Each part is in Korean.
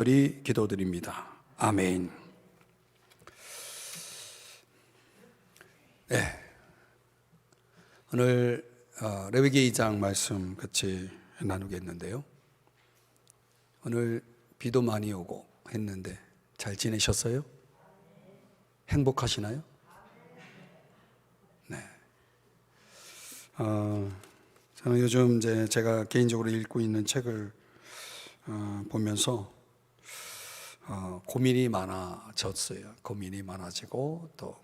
우리 기도드립니다. 아멘. 네, 오늘 레위기 2장 말씀 같이 나누겠는데요. 오늘 비도 많이 오고 했는데 잘 지내셨어요? 행복하시나요? 네. 저는 요즘 제가 개인적으로 읽고 있는 책을 보면서 고민이 많아졌어요. 고민이 많아지고 또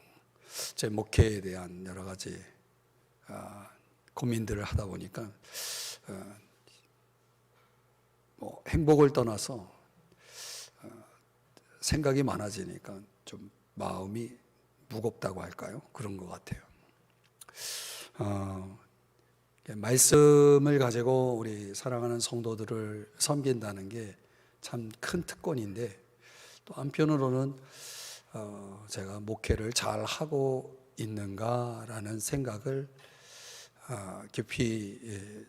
제 목회에 대한 여러 가지 고민들을 하다 보니까 뭐 행복을 떠나서 생각이 많아지니까 좀 마음이 무겁다고 할까요? 그런 것 같아요. 말씀을 가지고 우리 사랑하는 성도들을 섬긴다는 게 참 큰 특권인데, 또 한편으로는 제가 목회를 잘 하고 있는가라는 생각을 깊이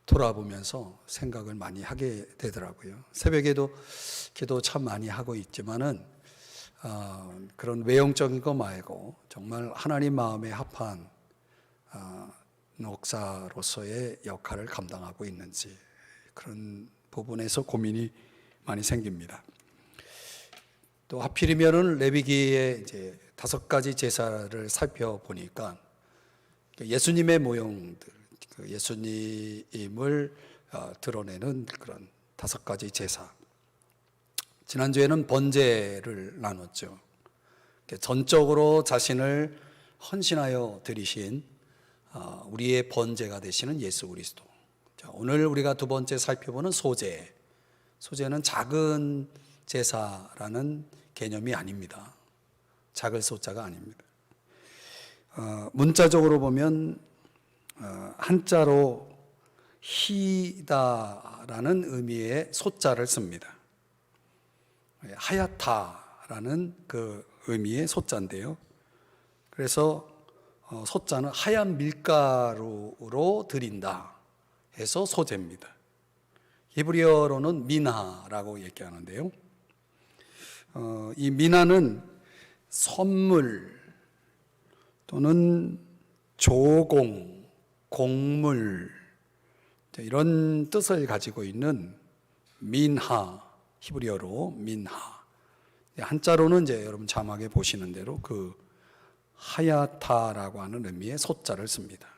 돌아보면서 생각을 많이 하게 되더라고요. 새벽에도 기도 참 많이 하고 있지만은 그런 외형적인 거 말고 정말 하나님 마음에 합한 목사로서의 역할을 감당하고 있는지, 그런 부분에서 고민이 많이 생깁니다. 또 하필이면은 레위기의 이제 5가지 제사를 살펴보니까 예수님의 모형들, 예수님을 드러내는 그런 5가지 제사. 지난주에는 번제를 나눴죠. 전적으로 자신을 헌신하여 드리신 우리의 번제가 되시는 예수 그리스도. 오늘 우리가 두 번째 살펴보는 소제. 소제는 작은 제사라는 개념이 아닙니다. 작을 소자가 아닙니다. 문자적으로 보면 한자로 희다라는 의미의 소자를 씁니다. 하얗다라는 그 의미의 소자인데요. 그래서 소자는 하얀 밀가루로 드린다 해서 소제입니다. 히브리어로는 미나라고 얘기하는데요. 이 미나는 선물 또는 조공, 공물 이런 뜻을 가지고 있는 민하, 히브리어로 민하. 한자로는 이제 여러분 자막에 보시는 대로 그 하얗다라고 하는 의미의 소자를 씁니다.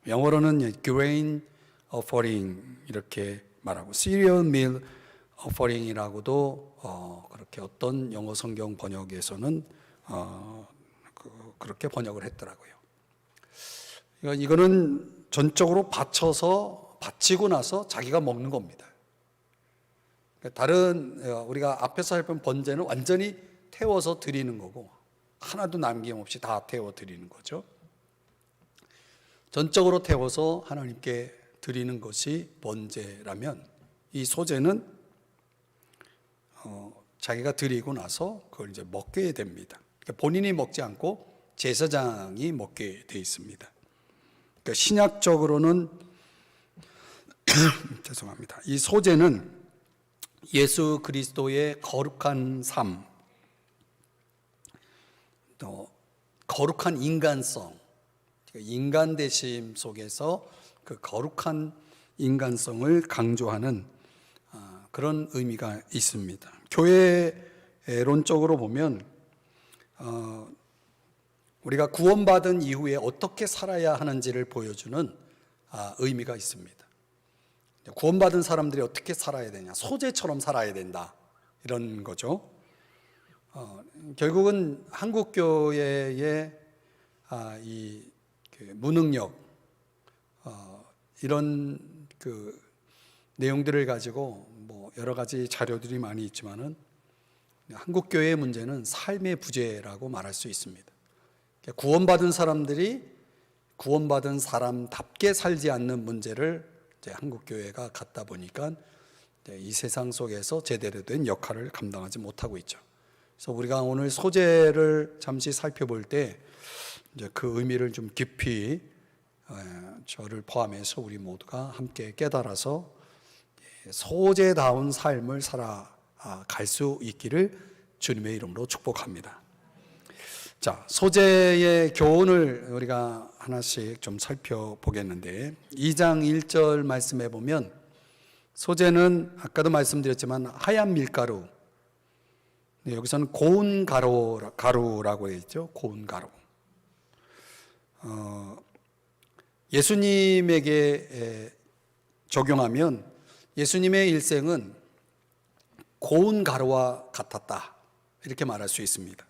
영어로는 grain offering 이렇게 말하고 cereal meal offering이라고도 그렇게 어떤 영어 성경 번역에서는 그렇게 번역을 했더라고요. 이거는 전적으로 바치고 나서 자기가 먹는 겁니다. 다른 우리가 앞에서 살펴본 번제는 완전히 태워서 드리는 거고 하나도 남김없이 다 태워 드리는 거죠. 전적으로 태워서 하나님께 드리는 것이 번제라면, 이 소제는 자기가 드리고 나서 그걸 이제 먹게 됩니다. 그러니까 본인이 먹지 않고 제사장이 먹게 돼 있습니다. 그러니까 신약적으로는 죄송합니다. 이 소제는 예수 그리스도의 거룩한 삶, 또 거룩한 인간성, 인간 되심 속에서 그 거룩한 인간성을 강조하는 그런 의미가 있습니다. 교회론적으로 보면 우리가 구원받은 이후에 어떻게 살아야 하는지를 보여주는 의미가 있습니다. 구원받은 사람들이 어떻게 살아야 되냐, 소제처럼 살아야 된다, 이런 거죠. 결국은 한국교회의 이 무능력, 이런 그 내용들을 가지고 뭐 여러 가지 자료들이 많이 있지만은 한국교회의 문제는 삶의 부재라고 말할 수 있습니다. 구원받은 사람들이 구원받은 사람답게 살지 않는 문제를 이제 한국교회가 갖다 보니까 이 세상 속에서 제대로 된 역할을 감당하지 못하고 있죠. 그래서 우리가 오늘 소제를 잠시 살펴볼 때 이제 그 의미를 좀 깊이 저를 포함해서 우리 모두가 함께 깨달아서 소제다운 삶을 살아 갈 수 있기를 주님의 이름으로 축복합니다. 자, 소재의 교훈을 우리가 하나씩 좀 살펴보겠는데 2장 1절 말씀해 보면 소재는 아까도 말씀드렸지만 하얀 밀가루, 여기서는 고운 가루라고 했죠. 고운 가루. 예수님에게 적용하면 예수님의 일생은 고운 가루와 같았다, 이렇게 말할 수 있습니다.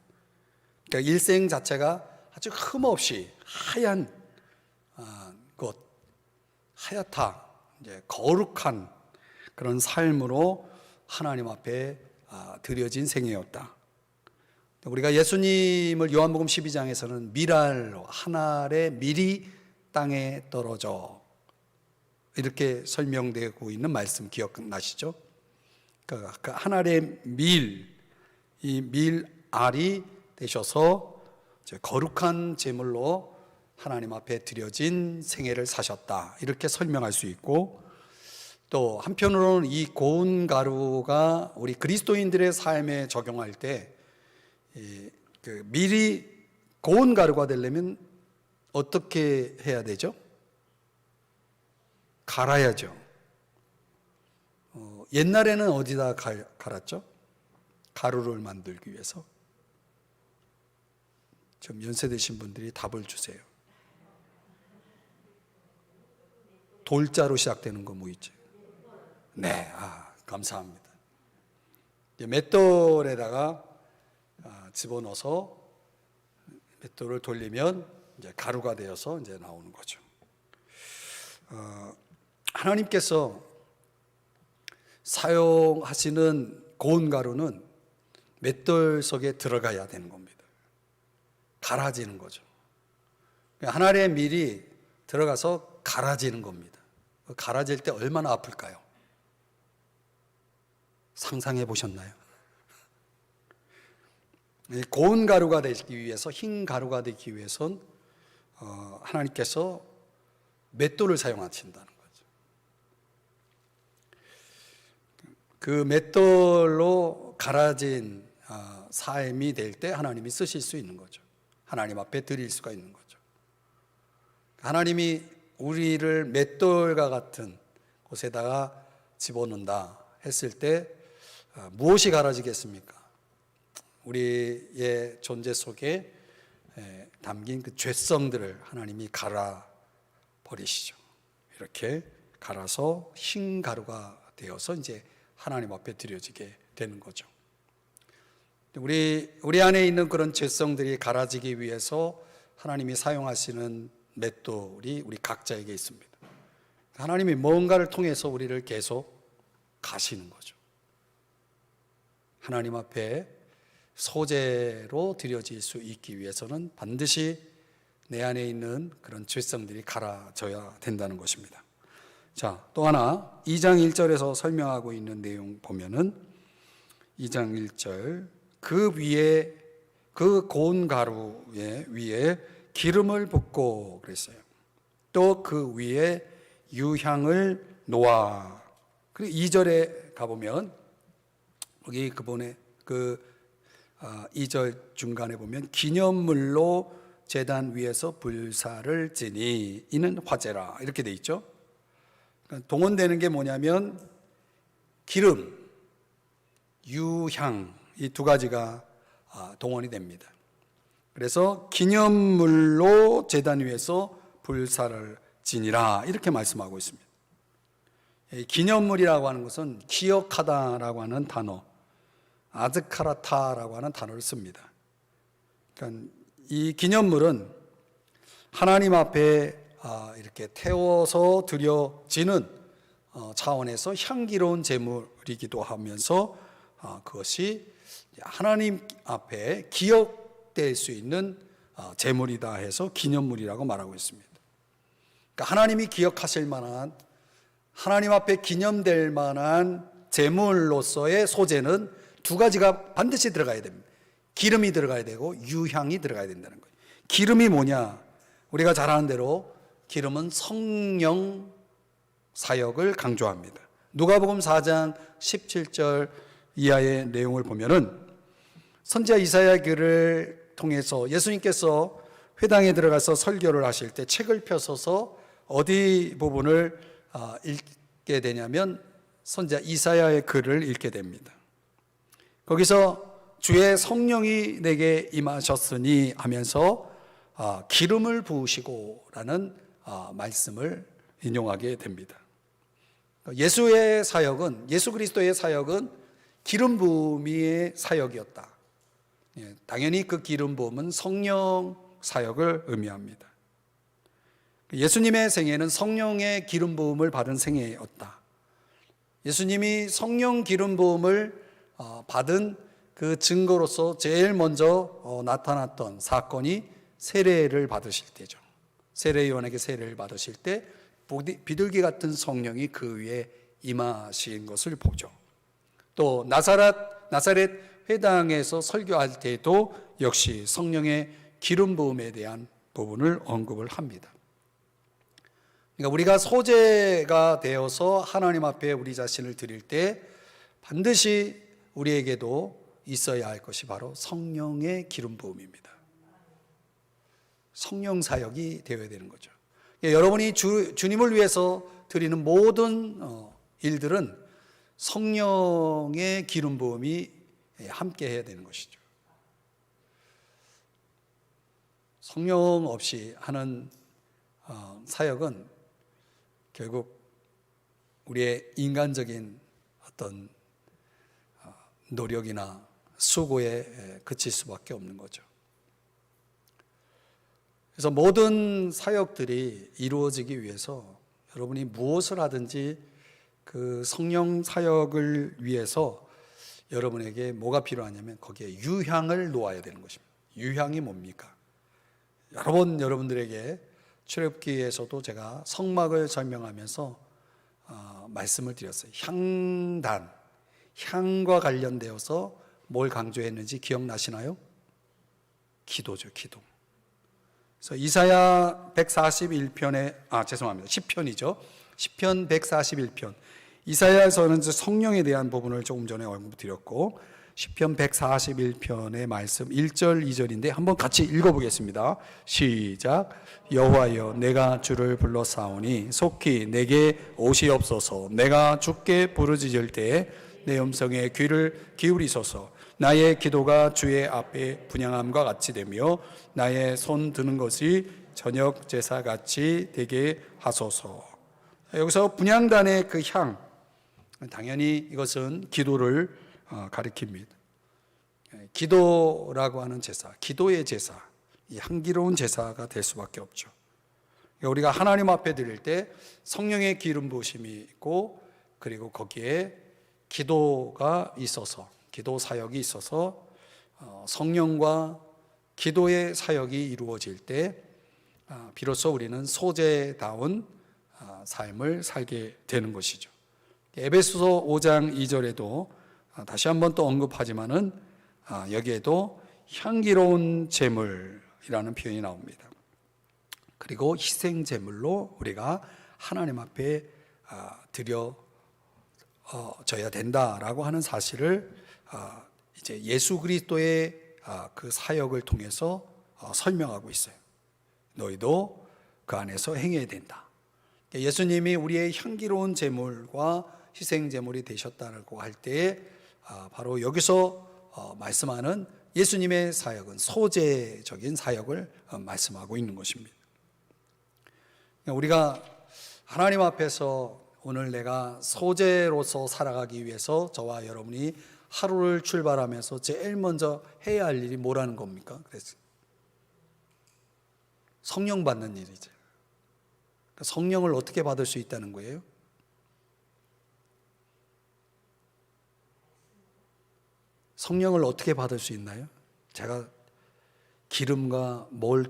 그러니까 일생 자체가 아주 흠없이 하얀 것, 하얗다, 이제 거룩한 그런 삶으로 하나님 앞에 드려진 생애였다. 우리가 예수님을 요한복음 12장에서는 밀알, 한 알의 밀이 땅에 떨어져, 이렇게 설명되고 있는 말씀 기억나시죠? 그 한 알의 밀, 이 밀알이 되셔서 거룩한 제물로 하나님 앞에 드려진 생애를 사셨다, 이렇게 설명할 수 있고, 또 한편으로는 이 고운 가루가 우리 그리스도인들의 삶에 적용할 때 그 밀이 고운 가루가 되려면 어떻게 해야 되죠? 갈아야죠. 옛날에는 어디다 갈았죠? 가루를 만들기 위해서. 좀 연세드신 분들이 답을 주세요. 돌자로 시작되는 거 뭐 있죠? 네, 감사합니다. 맷돌에다가 집어넣어서 맷돌을 돌리면 이제 가루가 되어서 이제 나오는 거죠. 하나님께서 사용하시는 고운 가루는 맷돌 속에 들어가야 되는 겁니다. 갈아지는 거죠. 한 알의 밀이 들어가서 갈아지는 겁니다. 갈아질 때 얼마나 아플까요? 상상해 보셨나요? 고운 가루가 되기 위해서, 흰 가루가 되기 위해선 하나님께서 맷돌을 사용하신다는 거죠. 그 맷돌로 갈아진 삶이 될 때 하나님이 쓰실 수 있는 거죠. 하나님 앞에 드릴 수가 있는 거죠. 하나님이 우리를 맷돌과 같은 곳에다가 집어넣는다 했을 때 무엇이 갈아지겠습니까? 우리의 존재 속에 담긴 그 죄성들을 하나님이 갈아 버리시죠. 이렇게 갈아서 흰 가루가 되어서 이제 하나님 앞에 드려지게 되는 거죠. 우리 안에 있는 그런 죄성들이 갈아지기 위해서 하나님이 사용하시는 맷돌이 우리 각자에게 있습니다. 하나님이 뭔가를 통해서 우리를 계속 가시는 거죠. 하나님 앞에 소재로 드려질 수 있기 위해서는 반드시 내 안에 있는 그런 죄성들이 갈아져야 된다는 것입니다. 자, 또 하나 2장 1절에서 설명하고 있는 내용 보면은 2장 1절 그 위에 그 고운 가루의 위에 기름을 붓고 그랬어요. 또 그 위에 유향을 놓아. 그리고 2절에 가보면 여기 그분의 2절 중간에 보면 기념물로 제단 위에서 불사를 지니 이는 화제라, 이렇게 돼 있죠. 그러니까 동원되는 게 뭐냐면 기름, 유향, 이 두 가지가 동원이 됩니다. 그래서 기념물로 제단 위에서 불사를 지니라, 이렇게 말씀하고 있습니다. 기념물이라고 하는 것은 기억하다라고 하는 단어, 아즈카라타라고 하는 단어를 씁니다. 그러니까 이 기념물은 하나님 앞에 이렇게 태워서 드려지는 차원에서 향기로운 제물이기도 하면서 그것이 하나님 앞에 기억될 수 있는 제물이다 해서 기념물이라고 말하고 있습니다. 그러니까 하나님이 기억하실 만한, 하나님 앞에 기념될 만한 제물로서의 소재는 두 가지가 반드시 들어가야 됩니다. 기름이 들어가야 되고 유향이 들어가야 된다는 거예요. 기름이 뭐냐? 우리가 잘 아는 대로 기름은 성령 사역을 강조합니다. 누가복음 4장 17절 이하의 내용을 보면은 선지자 이사야 글을 통해서 예수님께서 회당에 들어가서 설교를 하실 때 책을 펴서서 어디 부분을 읽게 되냐면 선지자 이사야의 글을 읽게 됩니다. 거기서 주의 성령이 내게 임하셨으니 하면서 기름을 부으시고라는 말씀을 인용하게 됩니다. 예수의 사역은, 예수 그리스도의 사역은 기름 부음의 사역이었다. 당연히 그 기름 부음은 성령 사역을 의미합니다. 예수님의 생애는 성령의 기름 부음을 받은 생애였다. 예수님이 성령 기름 부음을 받은 그 증거로서 제일 먼저 나타났던 사건이 세례를 받으실 때죠. 세례 요한에게 세례를 받으실 때 비둘기 같은 성령이 그 위에 임하신 것을 보죠. 또 나사렛 회당에서 설교할 때도 역시 성령의 기름 부음에 대한 부분을 언급을 합니다. 그러니까 우리가 소재가 되어서 하나님 앞에 우리 자신을 드릴 때 반드시 우리에게도 있어야 할 것이 바로 성령의 기름 부음입니다. 성령 사역이 되어야 되는 거죠. 여러분이 주님을 위해서 드리는 모든 일들은 성령의 기름 부음이 함께 해야 되는 것이죠. 성령 없이 하는 사역은 결국 우리의 인간적인 어떤 노력이나 수고에 그칠 수밖에 없는 거죠. 그래서 모든 사역들이 이루어지기 위해서 여러분이 무엇을 하든지 그 성령 사역을 위해서 여러분에게 뭐가 필요하냐면 거기에 유향을 놓아야 되는 것입니다. 유향이 뭡니까? 여러분들에게 출애굽기에서도 제가 성막을 설명하면서 말씀을 드렸어요. 향과 관련되어서 뭘 강조했는지 기억나시나요? 기도죠, 기도. 그래서 이사야 141편에 죄송합니다. 10편이죠. 10편 141편. 이사야에서는 성령에 대한 부분을 조금 전에 언급드렸고 10편 141편의 말씀 1절 2절인데 한번 같이 읽어보겠습니다. 시작. 여호와여 내가 주를 불러사오니 속히 내게 오시옵소서. 내가 주께 부르짖을 때에 내 음성에 귀를 기울이소서. 나의 기도가 주의 앞에 분향함과 같이 되며 나의 손 드는 것이 저녁 제사같이 되게 하소서. 여기서 분향단의 그 향, 당연히 이것은 기도를 가리킵니다. 기도라고 하는 제사, 기도의 제사, 이 향기로운 제사가 될 수밖에 없죠. 우리가 하나님 앞에 드릴 때 성령의 기름 부으심이 있고 그리고 거기에 기도가 있어서, 기도 사역이 있어서 성령과 기도의 사역이 이루어질 때 비로소 우리는 소재다운 삶을 살게 되는 것이죠. 에베소서 5장 2절에도 다시 한번 또 언급하지만은 여기에도 향기로운 제물이라는 표현이 나옵니다. 그리고 희생 제물로 우리가 하나님 앞에 드려져야 된다라고 하는 사실을 이제 예수 그리스도의 그 사역을 통해서 설명하고 있어요. 너희도 그 안에서 행해야 된다. 예수님이 우리의 향기로운 제물과 희생 제물이 되셨다고 할 때에 바로 여기서 말씀하는 예수님의 사역은 소재적인 사역을 말씀하고 있는 것입니다. 우리가 하나님 앞에서 오늘 내가 소재로서 살아가기 위해서 저와 여러분이 하루를 출발하면서 제일 먼저 해야 할 일이 뭐라는 겁니까? 그래서 성령 받는 일이죠. 성령을 어떻게 받을 수 있다는 거예요? 성령을 어떻게 받을 수 있나요? 제가 기름과 뭘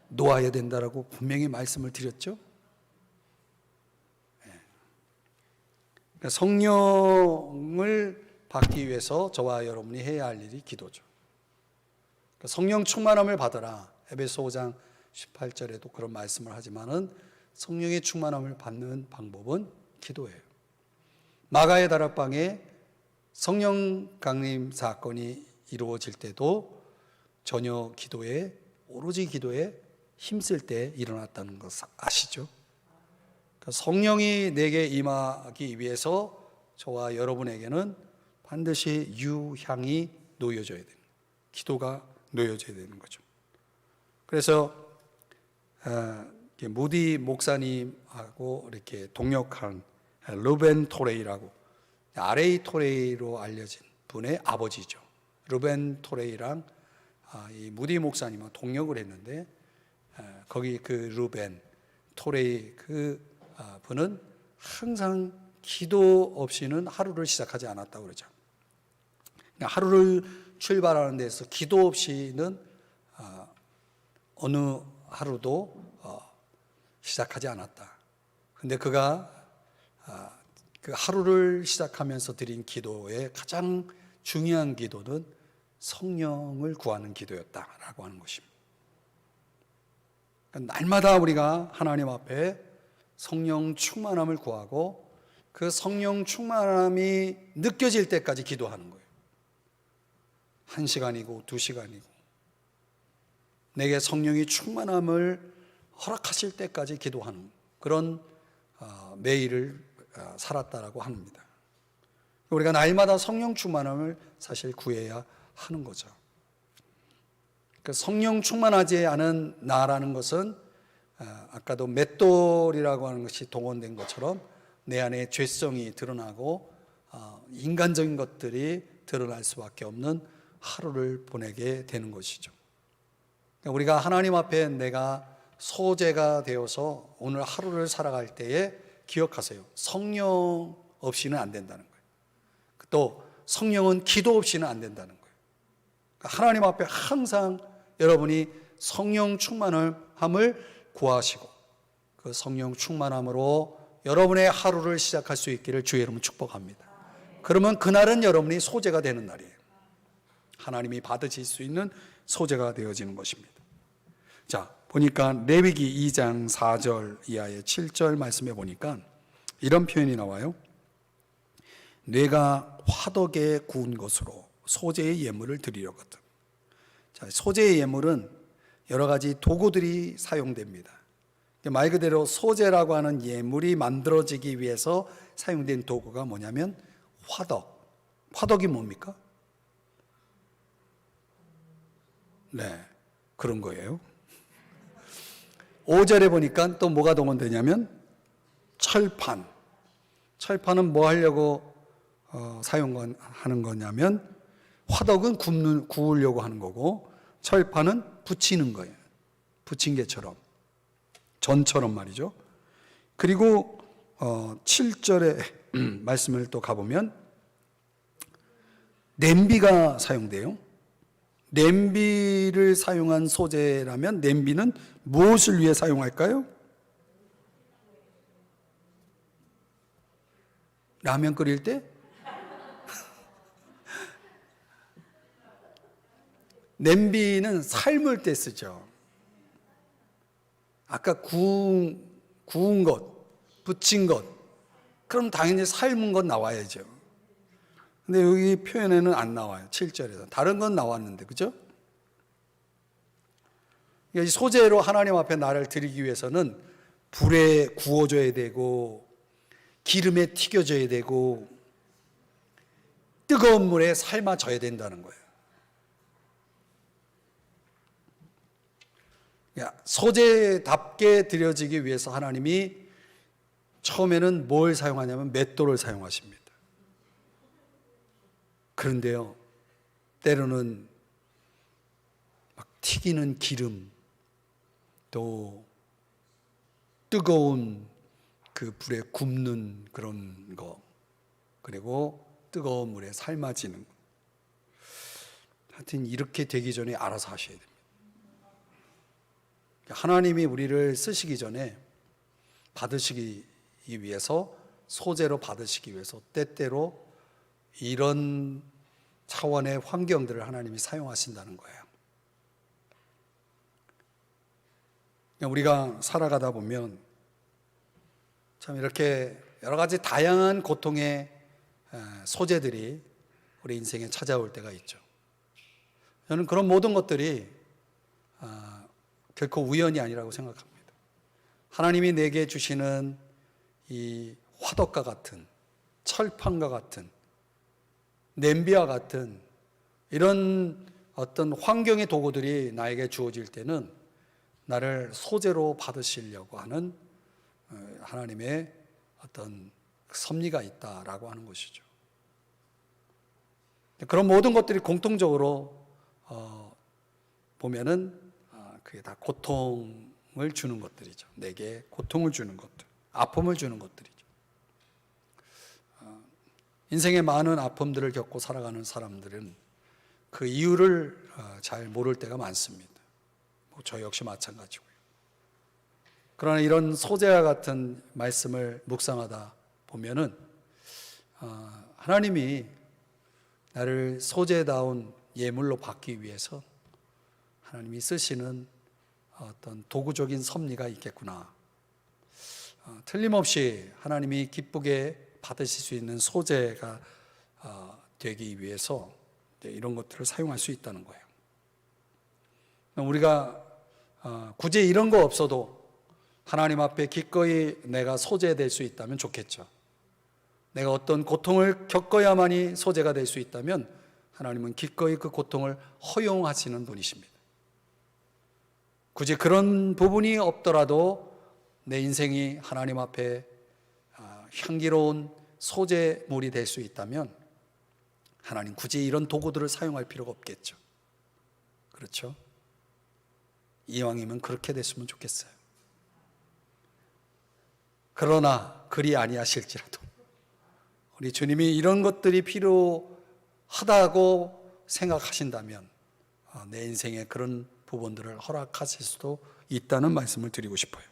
놓아야 된다라고 분명히 말씀을 드렸죠? 그러니까 성령을 받기 위해서 저와 여러분이 해야 할 일이 기도죠. 그러니까 성령 충만함을 받으라. 에베소 5장 18절에도 그런 말씀을 하지만은 성령의 충만함을 받는 방법은 기도예요. 마가의 다락방에 성령 강림 사건이 이루어질 때도 전혀 오로지 기도에 힘쓸 때 일어났다는 것 아시죠? 성령이 내게 임하기 위해서 저와 여러분에게는 반드시 유향이 놓여져야 되는, 기도가 놓여져야 되는 거죠. 그래서 무디 목사님하고 이렇게 동역한 루벤 토레이라고, RA 토레이로 알려진 분의 아버지죠. 루벤 토레이랑 이 무디 목사님은 동역을 했는데, 거기 그 루벤 토레이 그 분은 항상 기도 없이는 하루를 시작하지 않았다고 그러죠. 하루를 출발하는 데서 기도 없이는 어느 하루도 시작하지 않았다. 근데 그가 그 하루를 시작하면서 드린 기도의 가장 중요한 기도는 성령을 구하는 기도였다라고 하는 것입니다. 그러니까 날마다 우리가 하나님 앞에 성령 충만함을 구하고 그 성령 충만함이 느껴질 때까지 기도하는 거예요. 1시간이고 2시간이고 내게 성령이 충만함을 허락하실 때까지 기도하는 그런 매일을 살았다라고 합니다. 우리가 날마다 성령 충만함을 사실 구해야 하는 거죠. 그 성령 충만하지 않은 나라는 것은 아까도 맷돌이라고 하는 것이 동원된 것처럼 내 안에 죄성이 드러나고 인간적인 것들이 드러날 수밖에 없는 하루를 보내게 되는 것이죠. 우리가 하나님 앞에 내가 소재가 되어서 오늘 하루를 살아갈 때에 기억하세요. 성령 없이는 안 된다는 거예요. 또 성령은 기도 없이는 안 된다는 거예요. 하나님 앞에 항상 여러분이 성령 충만함을 구하시고 그 성령 충만함으로 여러분의 하루를 시작할 수 있기를 주의 이름으로 축복합니다. 그러면 그날은 여러분이 소재가 되는 날이에요. 하나님이 받으실 수 있는 소재가 되어지는 것입니다. 자, 보니까 레위기 2장 4절 이하의 7절 말씀에 보니까 이런 표현이 나와요. 뇌가 화덕에 구운 것으로 소재의 예물을 드리려거든. 자, 소재의 예물은 여러 가지 도구들이 사용됩니다. 말 그대로 소재라고 하는 예물이 만들어지기 위해서 사용된 도구가 뭐냐면 화덕. 화덕이 뭡니까? 네, 그런 거예요. 5절에 보니까 또 뭐가 동원되냐면 철판. 철판은 뭐 하려고 사용하는 거냐면 화덕은 구우려고 하는 거고 철판은 붙이는 거예요. 부침개처럼, 전처럼 말이죠. 그리고 7절의 말씀을 또 가보면 냄비가 사용돼요. 냄비를 사용한 소재라면 냄비는 무엇을 위해 사용할까요? 라면 끓일 때? 냄비는 삶을 때 쓰죠. 아까 구운 것, 부친 것, 그럼 당연히 삶은 것 나와야죠. 근데 여기 표현에는 안 나와요. 7절에서. 다른 건 나왔는데, 그죠? 소재로 하나님 앞에 나를 드리기 위해서는 불에 구워줘야 되고 기름에 튀겨져야 되고 뜨거운 물에 삶아져야 된다는 거예요. 소재답게 드려지기 위해서 하나님이 처음에는 뭘 사용하냐면 맷돌을 사용하십니다. 그런데요, 때로는 막 튀기는 기름, 또 뜨거운 그 불에 굽는 그런 거, 그리고 뜨거운 물에 삶아지는 거. 하여튼 이렇게 되기 전에 알아서 하셔야 됩니다. 하나님이 우리를 쓰시기 전에 받으시기 위해서, 소재로 받으시기 위해서 때때로 이런 차원의 환경들을 하나님이 사용하신다는 거예요. 우리가 살아가다 보면 참 이렇게 여러 가지 다양한 고통의 소재들이 우리 인생에 찾아올 때가 있죠. 저는 그런 모든 것들이 결코 우연이 아니라고 생각합니다. 하나님이 내게 주시는 이 화덕과 같은, 철판과 같은, 냄비와 같은 이런 어떤 환경의 도구들이 나에게 주어질 때는 나를 소재로 받으시려고 하는 하나님의 어떤 섭리가 있다라고 하는 것이죠. 그런 모든 것들이 공통적으로 보면은 그게 다 고통을 주는 것들이죠. 내게 고통을 주는 것들, 아픔을 주는 것들이죠. 인생의 많은 아픔들을 겪고 살아가는 사람들은 그 이유를 잘 모를 때가 많습니다. 저 역시 마찬가지고요. 그러나 이런 소재와 같은 말씀을 묵상하다 보면은 하나님이 나를 소재다운 예물로 받기 위해서 하나님이 쓰시는 어떤 도구적인 섭리가 있겠구나. 틀림없이 하나님이 기쁘게 받으실 수 있는 소재가 되기 위해서 이런 것들을 사용할 수 있다는 거예요. 우리가 굳이 이런 거 없어도 하나님 앞에 기꺼이 내가 소재될 수 있다면 좋겠죠. 내가 어떤 고통을 겪어야만이 소재가 될 수 있다면 하나님은 기꺼이 그 고통을 허용하시는 분이십니다. 굳이 그런 부분이 없더라도 내 인생이 하나님 앞에 향기로운 소재물이 될 수 있다면 하나님 굳이 이런 도구들을 사용할 필요가 없겠죠. 그렇죠? 이왕이면 그렇게 됐으면 좋겠어요. 그러나 그리 아니하실지라도 우리 주님이 이런 것들이 필요하다고 생각하신다면 내 인생에 그런 부분들을 허락하실 수도 있다는 말씀을 드리고 싶어요.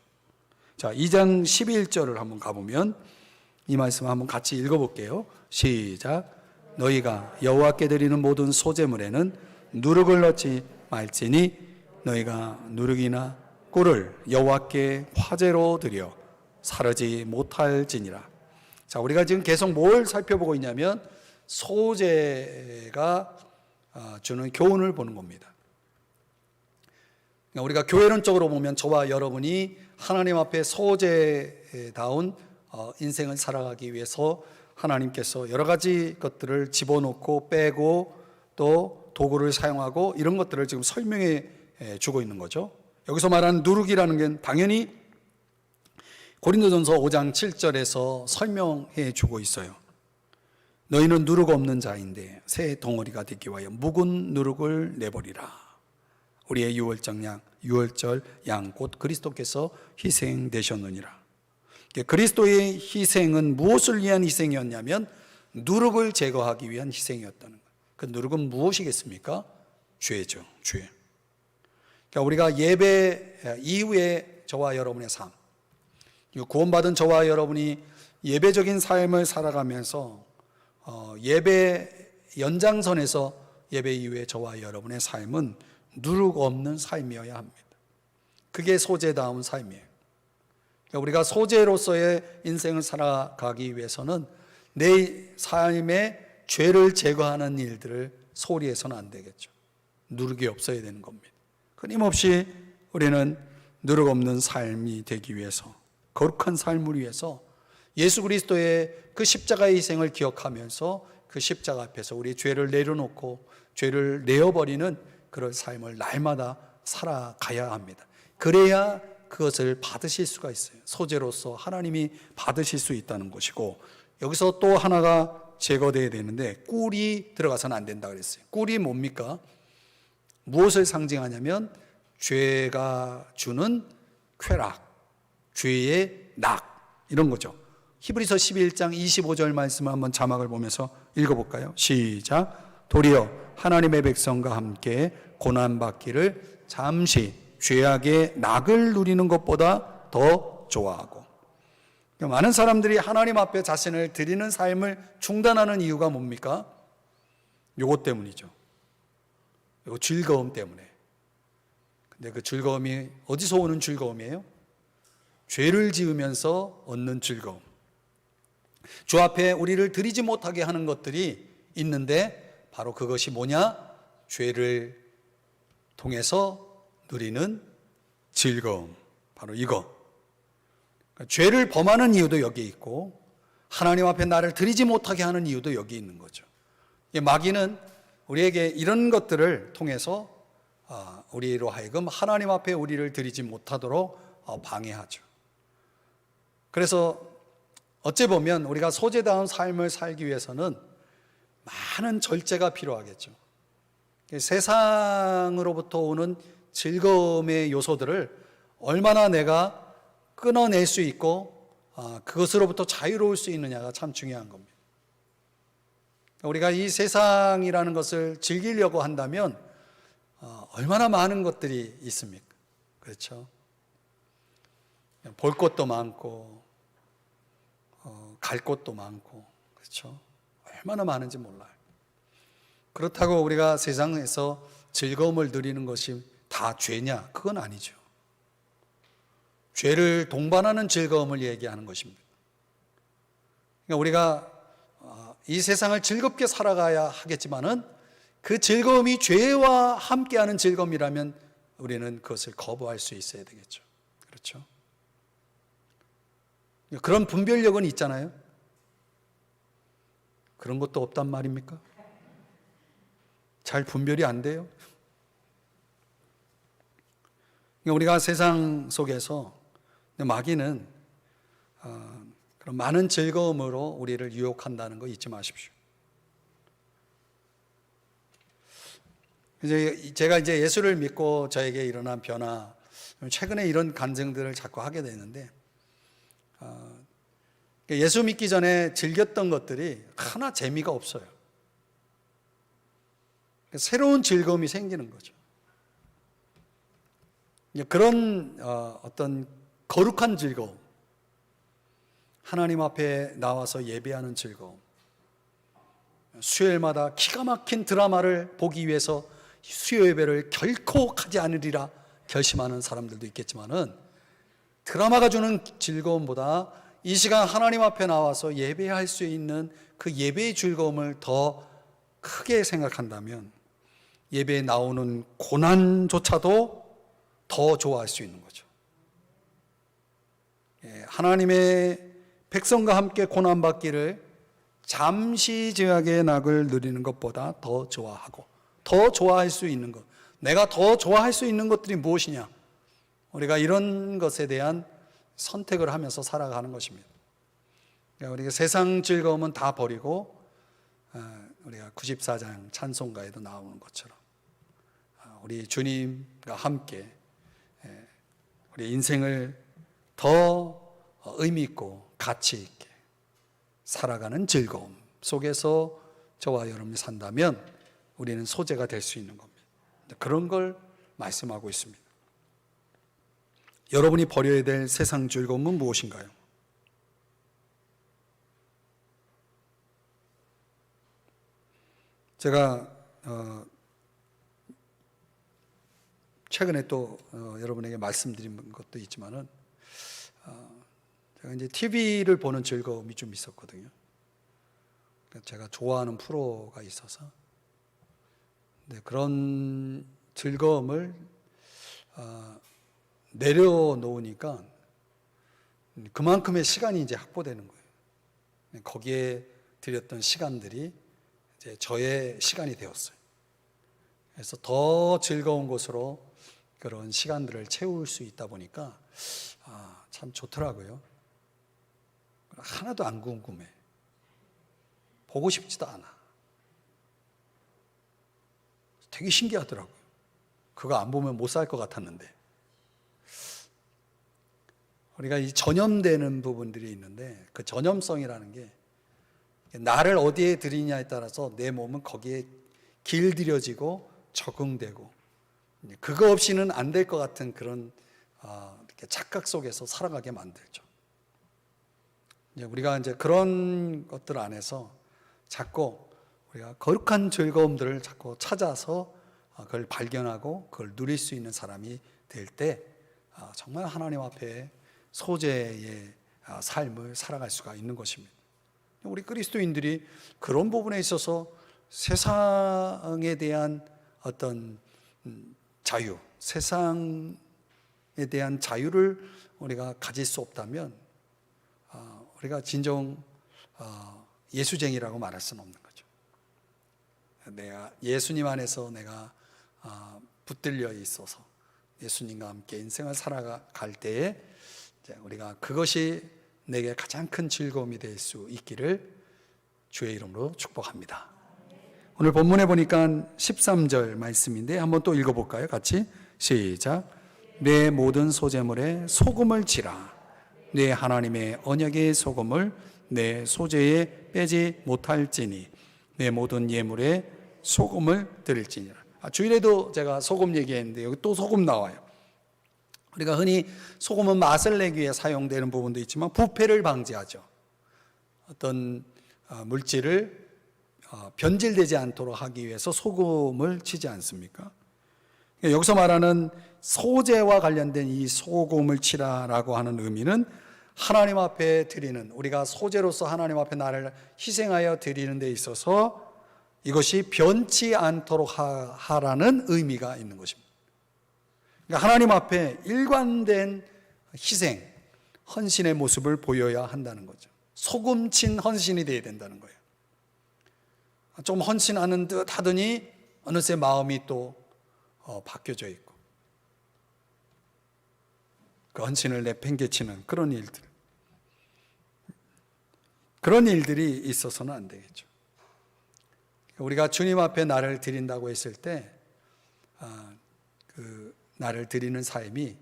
자, 2장 11절을 한번 가보면 이 말씀 한번 같이 읽어볼게요. 시작. 너희가 여호와께 드리는 모든 소제물에는 누룩을 넣지 말지니 너희가 누룩이나 꿀을 여호와께 화제로 드려 사르지 못할지니라. 자, 우리가 지금 계속 뭘 살펴보고 있냐면 소재가 주는 교훈을 보는 겁니다. 우리가 교회론적으로 보면 저와 여러분이 하나님 앞에 소재다운 인생을 살아가기 위해서 하나님께서 여러 가지 것들을 집어넣고 빼고 또 도구를 사용하고 이런 것들을 지금 설명해 주고 있는 거죠. 여기서 말하는 누룩이라는 게 당연히 고린도전서 5장 7절에서 설명해 주고 있어요. 너희는 누룩 없는 자인데 새 덩어리가 되기 위하여 묵은 누룩을 내버리라. 우리의 유월절 양 곧 그리스도께서 희생되셨느니라. 그리스도의 희생은 무엇을 위한 희생이었냐면 누룩을 제거하기 위한 희생이었다는 거예요. 그 누룩은 무엇이겠습니까? 죄죠. 죄. 그러니까 우리가 예배 이후에 저와 여러분의 삶, 구원받은 저와 여러분이 예배적인 삶을 살아가면서 예배 연장선에서 예배 이후에 저와 여러분의 삶은 누룩 없는 삶이어야 합니다. 그게 소재다운 삶이에요. 그러니까 우리가 소재로서의 인생을 살아가기 위해서는 내 삶의 죄를 제거하는 일들을 소홀히 해서는 안 되겠죠. 누룩이 없어야 되는 겁니다. 끊임없이 우리는 누룩 없는 삶이 되기 위해서, 거룩한 삶을 위해서 예수 그리스도의 그 십자가의 희생을 기억하면서 그 십자가 앞에서 우리 죄를 내려놓고 죄를 내어버리는 그런 삶을 날마다 살아가야 합니다. 그래야 그것을 받으실 수가 있어요. 소재로서 하나님이 받으실 수 있다는 것이고, 여기서 또 하나가 제거되어야 되는데 꿀이 들어가서는 안 된다 그랬어요. 꿀이 뭡니까? 무엇을 상징하냐면 죄가 주는 쾌락, 죄의 낙, 이런 거죠. 히브리서 11장 25절 말씀을 한번 자막을 보면서 읽어볼까요? 시작. 도리어 하나님의 백성과 함께 고난받기를 잠시 죄악의 낙을 누리는 것보다 더 좋아하고. 많은 사람들이 하나님 앞에 자신을 드리는 삶을 중단하는 이유가 뭡니까? 요것 때문이죠. 요 즐거움 때문에. 근데 그 즐거움이 어디서 오는 즐거움이에요? 죄를 지으면서 얻는 즐거움. 주 앞에 우리를 드리지 못하게 하는 것들이 있는데 바로 그것이 뭐냐? 죄를 통해서 누리는 즐거움. 바로 이거. 그러니까 죄를 범하는 이유도 여기에 있고 하나님 앞에 나를 드리지 못하게 하는 이유도 여기 있는 거죠. 마귀는 우리에게 이런 것들을 통해서 우리로 하여금 하나님 앞에 우리를 드리지 못하도록 방해하죠. 그래서 어찌 보면 우리가 소재다운 삶을 살기 위해서는 많은 절제가 필요하겠죠. 세상으로부터 오는 즐거움의 요소들을 얼마나 내가 끊어낼 수 있고 그것으로부터 자유로울 수 있느냐가 참 중요한 겁니다. 우리가 이 세상이라는 것을 즐기려고 한다면 얼마나 많은 것들이 있습니까? 그렇죠? 볼 것도 많고 갈 곳도 많고, 그렇죠? 얼마나 많은지 몰라요. 그렇다고 우리가 세상에서 즐거움을 누리는 것이 다 죄냐? 그건 아니죠. 죄를 동반하는 즐거움을 얘기하는 것입니다. 그러니까 우리가 이 세상을 즐겁게 살아가야 하겠지만은 그 즐거움이 죄와 함께하는 즐거움이라면 우리는 그것을 거부할 수 있어야 되겠죠. 그렇죠? 그런 분별력은 있잖아요. 그런 것도 없단 말입니까? 잘 분별이 안 돼요. 우리가 세상 속에서 마귀는 그런 많은 즐거움으로 우리를 유혹한다는 거 잊지 마십시오. 제가 이제 예수를 믿고 저에게 일어난 변화, 최근에 이런 간증들을 자꾸 하게 되는데, 예수 믿기 전에 즐겼던 것들이 하나 재미가 없어요. 새로운 즐거움이 생기는 거죠. 그런 어떤 거룩한 즐거움, 하나님 앞에 나와서 예배하는 즐거움, 수요일마다 기가 막힌 드라마를 보기 위해서 수요 예배를 결코 가지 않으리라 결심하는 사람들도 있겠지만은, 드라마가 주는 즐거움보다 이 시간 하나님 앞에 나와서 예배할 수 있는 그 예배의 즐거움을 더 크게 생각한다면 예배에 나오는 고난조차도 더 좋아할 수 있는 거죠. 하나님의 백성과 함께 고난받기를 잠시 죄악의 낙을 누리는 것보다 더 좋아하고 더 좋아할 수 있는 것, 내가 더 좋아할 수 있는 것들이 무엇이냐? 우리가 이런 것에 대한 선택을 하면서 살아가는 것입니다. 우리가 세상 즐거움은 다 버리고 우리가 94장 찬송가에도 나오는 것처럼 우리 주님과 함께 우리 인생을 더 의미 있고 가치 있게 살아가는 즐거움 속에서 저와 여러분이 산다면 우리는 소재가 될 수 있는 겁니다. 그런 걸 말씀하고 있습니다. 여러분이 버려야 될 세상 즐거움은 무엇인가요? 제가 최근에 또 여러분에게 말씀드린 것도 있지만은 제가 이제 TV를 보는 즐거움이 좀 있었거든요. 제가 좋아하는 프로가 있어서, 근데 그런 즐거움을 내려놓으니까 그만큼의 시간이 이제 확보되는 거예요. 거기에 들였던 시간들이 이제 저의 시간이 되었어요. 그래서 더 즐거운 곳으로 그런 시간들을 채울 수 있다 보니까 참 좋더라고요. 하나도 안 궁금해. 보고 싶지도 않아. 되게 신기하더라고요. 그거 안 보면 못 살 것 같았는데. 우리가 이 전염되는 부분들이 있는데 그 전염성이라는 게 나를 어디에 들이냐에 따라서 내 몸은 거기에 길들여지고 적응되고 그거 없이는 안 될 것 같은 그런 착각 속에서 살아가게 만들죠. 우리가 이제 그런 것들 안에서 자꾸 우리가 거룩한 즐거움들을 자꾸 찾아서 그걸 발견하고 그걸 누릴 수 있는 사람이 될 때 정말 하나님 앞에 소재의 삶을 살아갈 수가 있는 것입니다. 우리 그리스도인들이 그런 부분에 있어서 세상에 대한 어떤 자유, 세상에 대한 자유를 우리가 가질 수 없다면 우리가 진정 예수쟁이라고 말할 수는 없는 거죠. 내가 예수님 안에서 내가 붙들려 있어서 예수님과 함께 인생을 살아갈 때에 우리가 그것이 내게 가장 큰 즐거움이 될 수 있기를 주의 이름으로 축복합니다. 오늘 본문에 보니까 13절 말씀인데 한번 또 읽어볼까요? 같이 시작. 내 모든 소재물에 소금을 치라. 내 하나님의 언약의 소금을 내 소재에 빼지 못할지니 내 모든 예물에 소금을 드릴지니라. 주일에도 제가 소금 얘기했는데 여기 또 소금 나와요. 우리가 흔히 소금은 맛을 내기 위해 사용되는 부분도 있지만 부패를 방지하죠. 어떤 물질을 변질되지 않도록 하기 위해서 소금을 치지 않습니까? 여기서 말하는 소재와 관련된 이 소금을 치라라고 하는 의미는 하나님 앞에 드리는, 우리가 소재로서 하나님 앞에 나를 희생하여 드리는 데 있어서 이것이 변치 않도록 하라는 의미가 있는 것입니다. 그러니까 하나님 앞에 일관된 희생, 헌신의 모습을 보여야 한다는 거죠. 소금친 헌신이 되어야 된다는 거예요. 좀 헌신하는 듯 하더니 어느새 마음이 또 바뀌어져 있고 그 헌신을 내팽개치는 그런 일들이 있어서는 안 되겠죠. 우리가 주님 앞에 나를 드린다고 했을 때 그 나를 드리는 삶이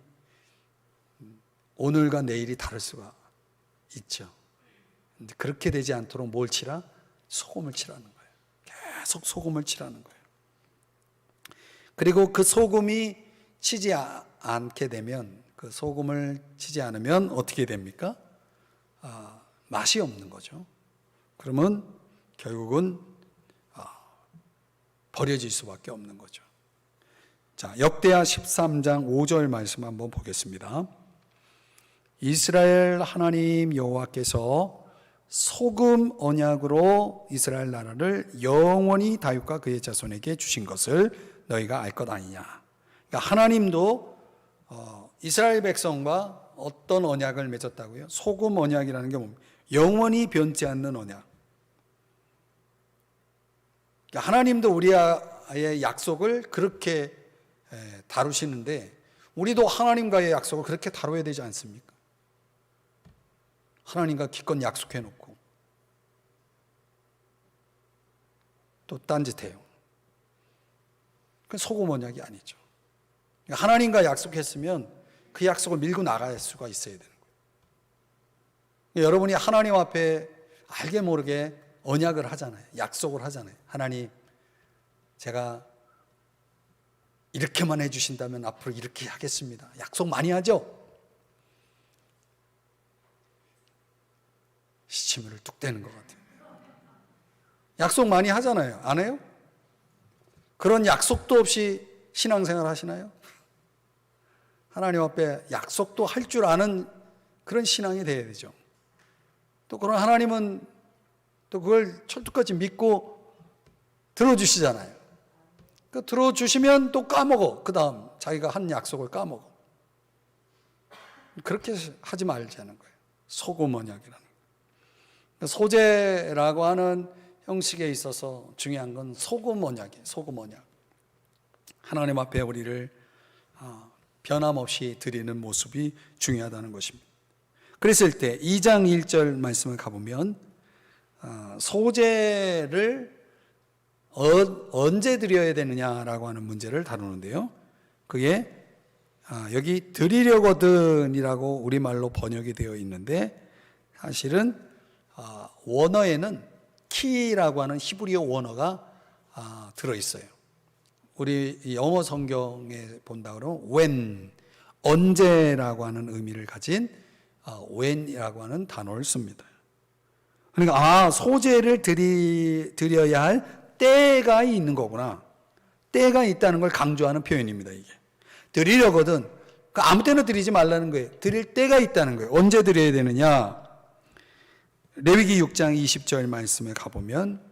오늘과 내일이 다를 수가 있죠. 근데 그렇게 되지 않도록 뭘 치라? 소금을 치라는 거예요. 계속 소금을 치라는 거예요. 그리고 그 소금이 치지 않게 되면, 그 소금을 치지 않으면 어떻게 됩니까? 맛이 없는 거죠. 그러면 결국은 버려질 수밖에 없는 거죠. 자, 역대하 13장 5절 말씀 한번 보겠습니다. 이스라엘 하나님 여호와께서 소금 언약으로 이스라엘 나라를 영원히 다윗과 그의 자손에게 주신 것을 너희가 알 것 아니냐. 그러니까 하나님도 이스라엘 백성과 어떤 언약을 맺었다고요? 소금 언약이라는 게 뭡니까? 영원히 변치 않는 언약. 그러니까 하나님도 우리의 약속을 그렇게 다루시는데 우리도 하나님과의 약속을 그렇게 다뤄야 되지 않습니까? 하나님과 기껏 약속해 놓고 또 딴짓해요. 그건 소금 언약이 아니죠. 하나님과 약속했으면 그 약속을 밀고 나갈 수가 있어야 되는 거예요. 여러분이 하나님 앞에 알게 모르게 언약을 하잖아요. 약속을 하잖아요. 하나님, 제가 이렇게만 해주신다면 앞으로 이렇게 하겠습니다. 약속 많이 하죠? 시치미를 뚝 떼는 것 같아요. 약속 많이 하잖아요. 안 해요? 그런 약속도 없이 신앙생활 하시나요? 하나님 앞에 약속도 할 줄 아는 그런 신앙이 돼야 되죠. 또 그런 하나님은 또 그걸 철두까지 믿고 들어주시잖아요. 그 들어주시면 또 까먹어. 그 다음 자기가 한 약속을 까먹어. 그렇게 하지 말자는 거예요. 소금 언약이라는 거예요. 소재라고 하는 형식에 있어서 중요한 건 소금 언약이에요. 소금 언약. 하나님 앞에 우리를 변함없이 드리는 모습이 중요하다는 것입니다. 그랬을 때 2장 1절 말씀을 가보면 소재를 언제 드려야 되느냐라고 하는 문제를 다루는데요. 그게 여기 드리려거든이라고 우리말로 번역이 되어 있는데 사실은 원어에는 키라고 하는 히브리어 원어가 들어있어요. 우리 영어 성경에 본다 그러면 when, 언제라고 하는 의미를 가진 when이라고 하는 단어를 씁니다. 그러니까 소재를 드려야 할 때가 있는 거구나. 때가 있다는 걸 강조하는 표현입니다. 이게 드리려거든 아무 때나 드리지 말라는 거예요. 드릴 때가 있다는 거예요. 언제 드려야 되느냐? 레위기 6장 20절 말씀에 가보면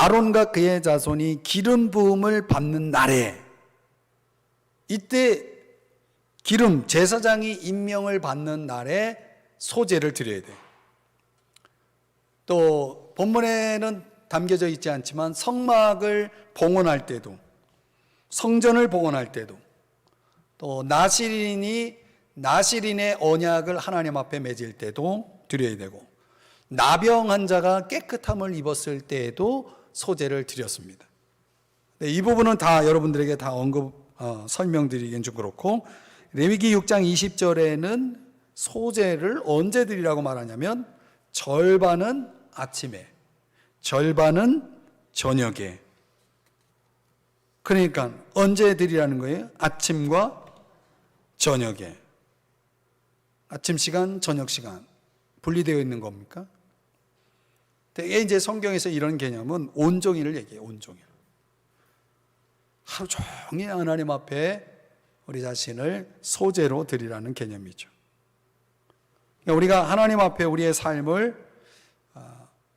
아론과 그의 자손이 기름 부음을 받는 날에, 이때 기름, 제사장이 임명을 받는 날에 소제를 드려야 돼요. 또 본문에는 담겨져 있지 않지만 성막을 봉헌할 때도, 성전을 봉헌할 때도, 또 나실인의 언약을 하나님 앞에 맺을 때도 드려야 되고, 나병 환자가 깨끗함을 입었을 때에도 소제를 드렸습니다. 이 부분은 다 여러분들에게 다 설명드리긴 좀 그렇고, 레위기 6장 20절에는 소제를 언제 드리라고 말하냐면 절반은 아침에, 절반은 저녁에. 그러니까 언제 드리라는 거예요? 아침과 저녁에. 아침 시간, 저녁 시간 분리되어 있는 겁니까? 대개 이제 성경에서 이런 개념은 온종일을 얘기해요. 온종일. 하루 종일 하나님 앞에 우리 자신을 소제로 드리라는 개념이죠. 그러니까 우리가 하나님 앞에 우리의 삶을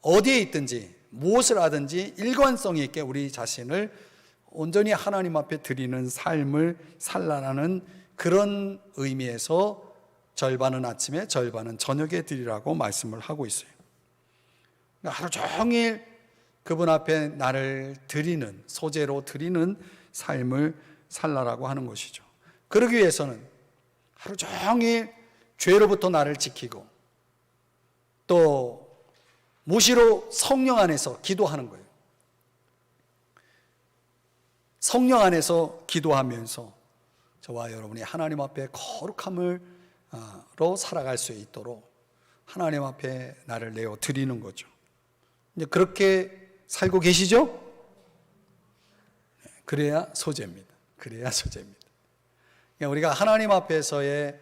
어디에 있든지 무엇을 하든지 일관성 있게 우리 자신을 온전히 하나님 앞에 드리는 삶을 살라는 그런 의미에서 절반은 아침에, 절반은 저녁에 드리라고 말씀을 하고 있어요. 하루 종일 그분 앞에 나를 드리는, 소제로 드리는 삶을 살라라고 하는 것이죠. 그러기 위해서는 하루 종일 죄로부터 나를 지키고, 또 무시로 성령 안에서 기도하는 거예요. 성령 안에서 기도하면서 저와 여러분이 하나님 앞에 거룩함으로 살아갈 수 있도록 하나님 앞에 나를 내어 드리는 거죠. 이제 그렇게 살고 계시죠? 그래야 소제입니다. 그래야 소제입니다. 그러니까 우리가 하나님 앞에서의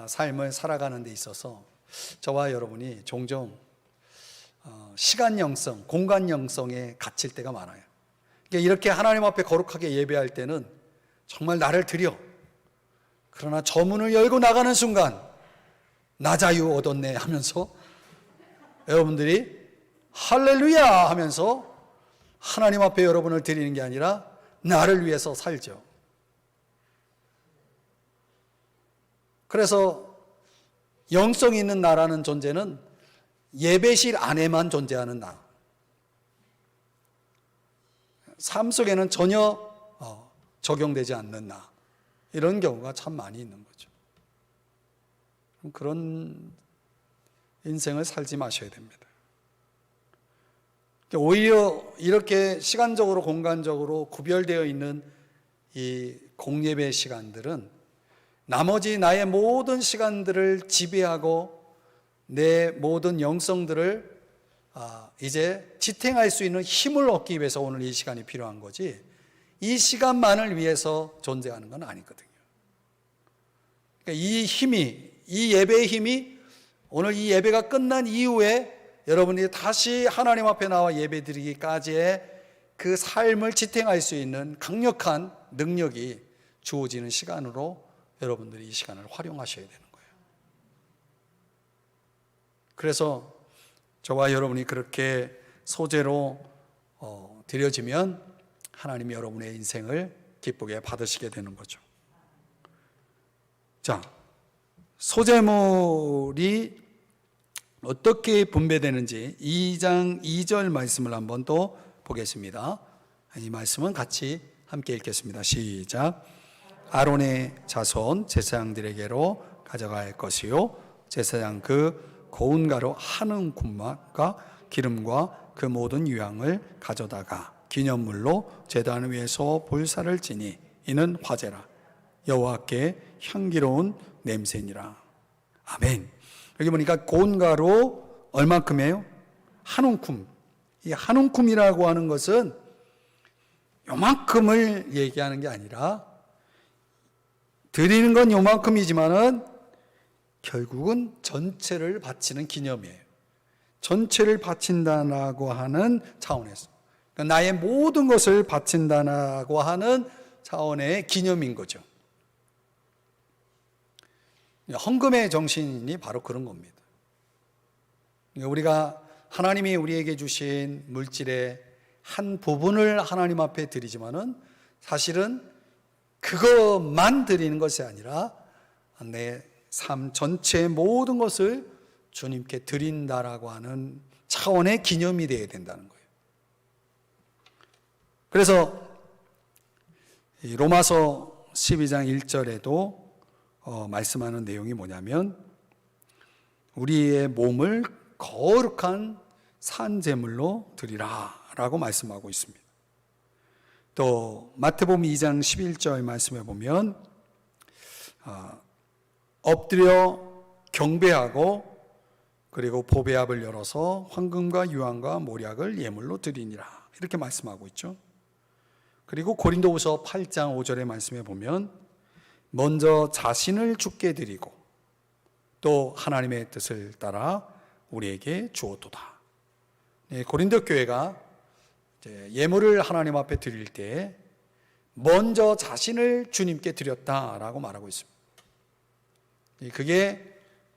삶을 살아가는 데 있어서 저와 여러분이 종종 시간 영성, 공간 영성에 갇힐 때가 많아요. 그러니까 이렇게 하나님 앞에 거룩하게 예배할 때는 정말 나를 드려. 그러나 저 문을 열고 나가는 순간 나 자유 얻었네 하면서 여러분들이 할렐루야 하면서 하나님 앞에 여러분을 드리는 게 아니라 나를 위해서 살죠. 그래서 영성이 있는 나라는 존재는 예배실 안에만 존재하는 나. 삶 속에는 전혀 적용되지 않는 나. 이런 경우가 참 많이 있는 거죠. 그런 인생을 살지 마셔야 됩니다. 오히려 이렇게 시간적으로 공간적으로 구별되어 있는 이 공예배 시간들은 나머지 나의 모든 시간들을 지배하고 내 모든 영성들을 이제 지탱할 수 있는 힘을 얻기 위해서 오늘 이 시간이 필요한 거지, 이 시간만을 위해서 존재하는 건 아니거든요. 그러니까 이 힘이, 이 예배의 힘이 오늘 이 예배가 끝난 이후에 여러분이 다시 하나님 앞에 나와 예배드리기까지의 그 삶을 지탱할 수 있는 강력한 능력이 주어지는 시간으로 여러분들이 이 시간을 활용하셔야 되는 거예요. 그래서 저와 여러분이 그렇게 소제로 드려지면 하나님이 여러분의 인생을 기쁘게 받으시게 되는 거죠. 자, 소제물이 어떻게 분배되는지 2장 2절 말씀을 한번 또 보겠습니다. 이 말씀은 같이 함께 읽겠습니다. 시작. 아론의 자손 제사장들에게로 가져갈 것이요, 제사장 그 고운 가루 한 움큼과 기름과 그 모든 유향을 가져다가 기념물로 제단 위에서 불사를 지니 이는 화제라, 여호와께 향기로운 냄새니라. 아멘. 여기 보니까 고운 가루 얼만큼이에요? 한 움큼. 이 한 움큼이라고 하는 것은 요만큼을 얘기하는 게 아니라, 드리는 건 요만큼이지만은 결국은 전체를 바치는 기념이에요. 전체를 바친다라고 하는 차원에서, 그러니까 나의 모든 것을 바친다라고 하는 차원의 기념인 거죠. 헌금의 정신이 바로 그런 겁니다. 우리가 하나님이 우리에게 주신 물질의 한 부분을 하나님 앞에 드리지만은 사실은 그것만 드리는 것이 아니라 내 삶 전체의 모든 것을 주님께 드린다라고 하는 차원의 기념이 되어야 된다는 거예요. 그래서 로마서 12장 1절에도 말씀하는 내용이 뭐냐면 우리의 몸을 거룩한 산제물로 드리라 라고 말씀하고 있습니다. 또 마태복음 2장 11절 말씀해 보면 엎드려 경배하고 그리고 보배압을 열어서 황금과 유황과 모략을 예물로 드리니라 이렇게 말씀하고 있죠. 그리고 고린도후서 8장 5절의 말씀에 보면 먼저 자신을 주께 드리고 또 하나님의 뜻을 따라 우리에게 주었도다. 고린도 교회가 예물을 하나님 앞에 드릴 때 먼저 자신을 주님께 드렸다라고 말하고 있습니다. 그게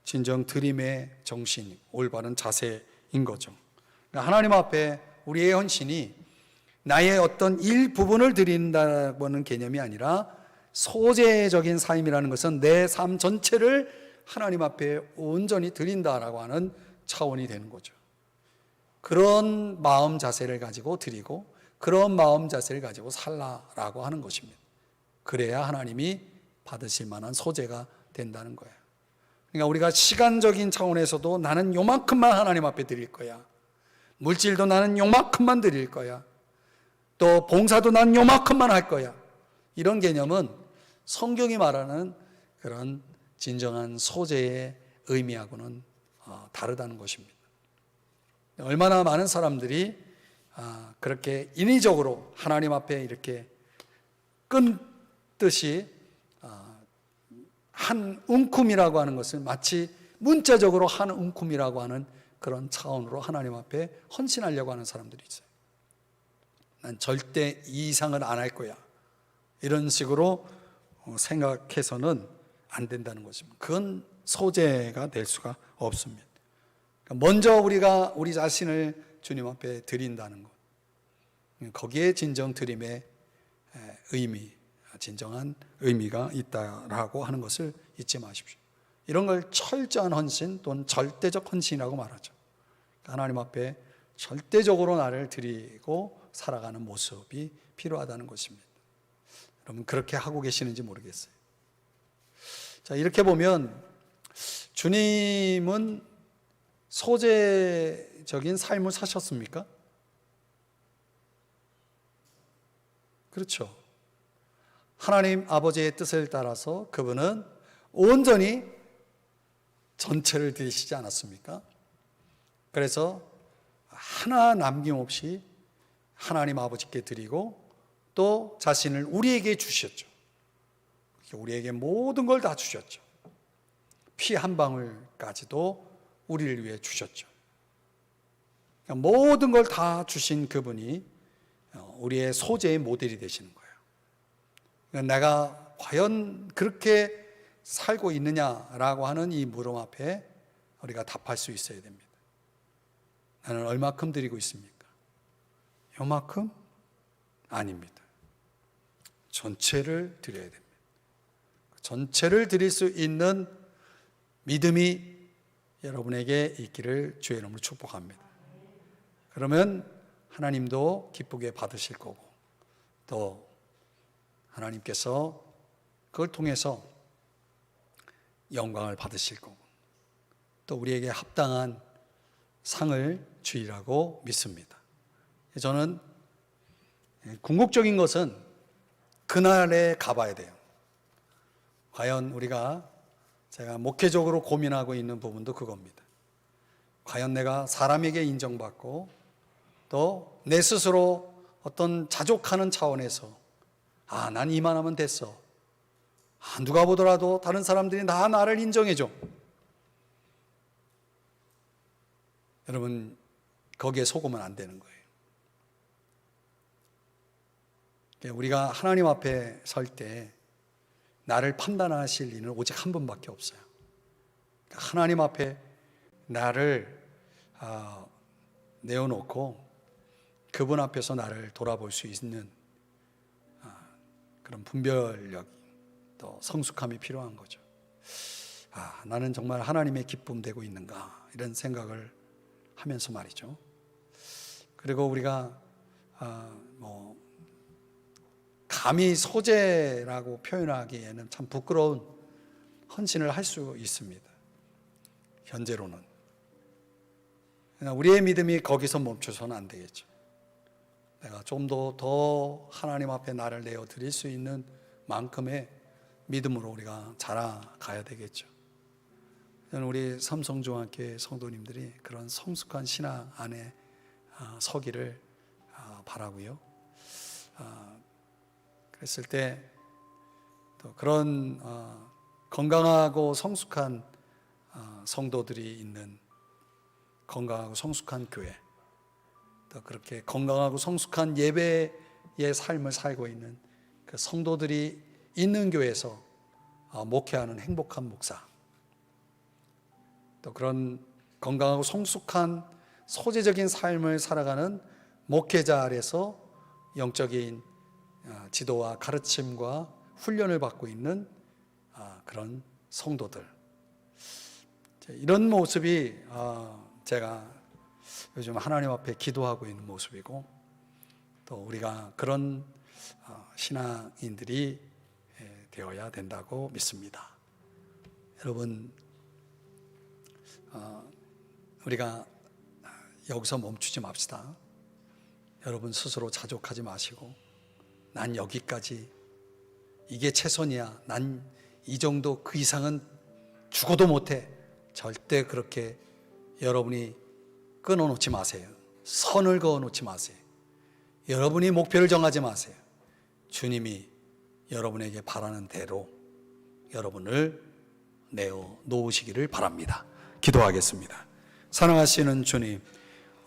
진정 드림의 정신, 올바른 자세인 거죠. 하나님 앞에 우리의 헌신이 나의 어떤 일부분을 드린다는 개념이 아니라 소재적인 삶이라는 것은 내 삶 전체를 하나님 앞에 온전히 드린다라고 하는 차원이 되는 거죠. 그런 마음 자세를 가지고 드리고 그런 마음 자세를 가지고 살라라고 하는 것입니다. 그래야 하나님이 받으실 만한 소재가 된다는 거예요. 그러니까 우리가 시간적인 차원에서도 나는 요만큼만 하나님 앞에 드릴 거야. 물질도 나는 요만큼만 드릴 거야. 또 봉사도 난 요만큼만 할 거야. 이런 개념은 성경이 말하는 그런 진정한 소재의 의미하고는 다르다는 것입니다. 얼마나 많은 사람들이 그렇게 인위적으로 하나님 앞에 이렇게 끈듯이 한 움큼이라고 하는 것을 마치 문자적으로 한 움큼이라고 하는 그런 차원으로 하나님 앞에 헌신하려고 하는 사람들이 있어요. 난 절대 이 이상은 안 할 거야. 이런 식으로 생각해서는 안 된다는 것입니다. 그건 소재가 될 수가 없습니다. 먼저 우리가 우리 자신을 주님 앞에 드린다는 것, 거기에 진정 드림의 의미, 진정한 의미가 있다라고 하는 것을 잊지 마십시오. 이런 걸 철저한 헌신 또는 절대적 헌신이라고 말하죠. 하나님 앞에 절대적으로 나를 드리고 살아가는 모습이 필요하다는 것입니다. 여러분 그렇게 하고 계시는지 모르겠어요. 자, 이렇게 보면 주님은 소재적인 삶을 사셨습니까? 그렇죠. 하나님 아버지의 뜻을 따라서 그분은 온전히 전체를 드리시지 않았습니까? 그래서 하나 남김없이 하나님 아버지께 드리고 또 자신을 우리에게 주셨죠. 우리에게 모든 걸 다 주셨죠. 피 한 방울까지도 우리를 위해 주셨죠. 모든 걸 다 주신 그분이 우리의 소재의 모델이 되시는 거예요. 내가 과연 그렇게 살고 있느냐라고 하는 이 물음 앞에 우리가 답할 수 있어야 됩니다. 나는 얼마큼 드리고 있습니까? 요만큼? 아닙니다. 전체를 드려야 됩니다. 전체를 드릴 수 있는 믿음이 여러분에게 있기를 주의 이름으로 축복합니다. 그러면 하나님도 기쁘게 받으실 거고 또 하나님께서 그걸 통해서 영광을 받으실 거고 또 우리에게 합당한 상을 주리라고 믿습니다. 저는 궁극적인 것은 그날에 가봐야 돼요. 과연 제가 목회적으로 고민하고 있는 부분도 그겁니다. 과연 내가 사람에게 인정받고 또 내 스스로 어떤 자족하는 차원에서 난 이만하면 됐어. 누가 보더라도 다른 사람들이 나를 인정해줘. 여러분 거기에 속으면 안 되는 거예요. 우리가 하나님 앞에 설 때 나를 판단하실 이는 오직 한 분밖에 없어요. 하나님 앞에 나를 내어놓고 그분 앞에서 나를 돌아볼 수 있는 그런 분별력, 또 성숙함이 필요한 거죠. 나는 정말 하나님의 기쁨 되고 있는가, 이런 생각을 하면서 말이죠. 그리고 우리가 감히 소재라고 표현하기에는 참 부끄러운 헌신을 할 수 있습니다. 현재로는. 우리의 믿음이 거기서 멈춰서는 안 되겠죠. 내가 좀 더 하나님 앞에 나를 내어 드릴 수 있는 만큼의 믿음으로 우리가 자라가야 되겠죠. 저는 우리 삼성중앙교회 성도님들이 그런 성숙한 신앙 안에 서기를 바라고요. 그랬을 때 또 그런 건강하고 성숙한 성도들이 있는 건강하고 성숙한 교회, 또 그렇게 건강하고 성숙한 예배의 삶을 살고 있는 그 성도들이 있는 교회에서 목회하는 행복한 목사, 또 그런 건강하고 성숙한 소재적인 삶을 살아가는 목회자 아래서 영적인 지도와 가르침과 훈련을 받고 있는 그런 성도들, 이런 모습이 제가 요즘 하나님 앞에 기도하고 있는 모습이고, 또 우리가 그런 신앙인들이 되어야 된다고 믿습니다. 여러분, 우리가 여기서 멈추지 맙시다. 여러분 스스로 자족하지 마시고, 난 여기까지, 이게 최선이야, 난 이 정도, 그 이상은 죽어도 못해, 절대 그렇게 여러분이 끊어놓지 마세요. 선을 그어놓지 마세요. 여러분이 목표를 정하지 마세요. 주님이 여러분에게 바라는 대로 여러분을 내어 놓으시기를 바랍니다. 기도하겠습니다. 사랑하시는 주님,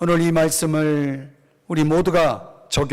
오늘 이 말씀을 우리 모두가 적용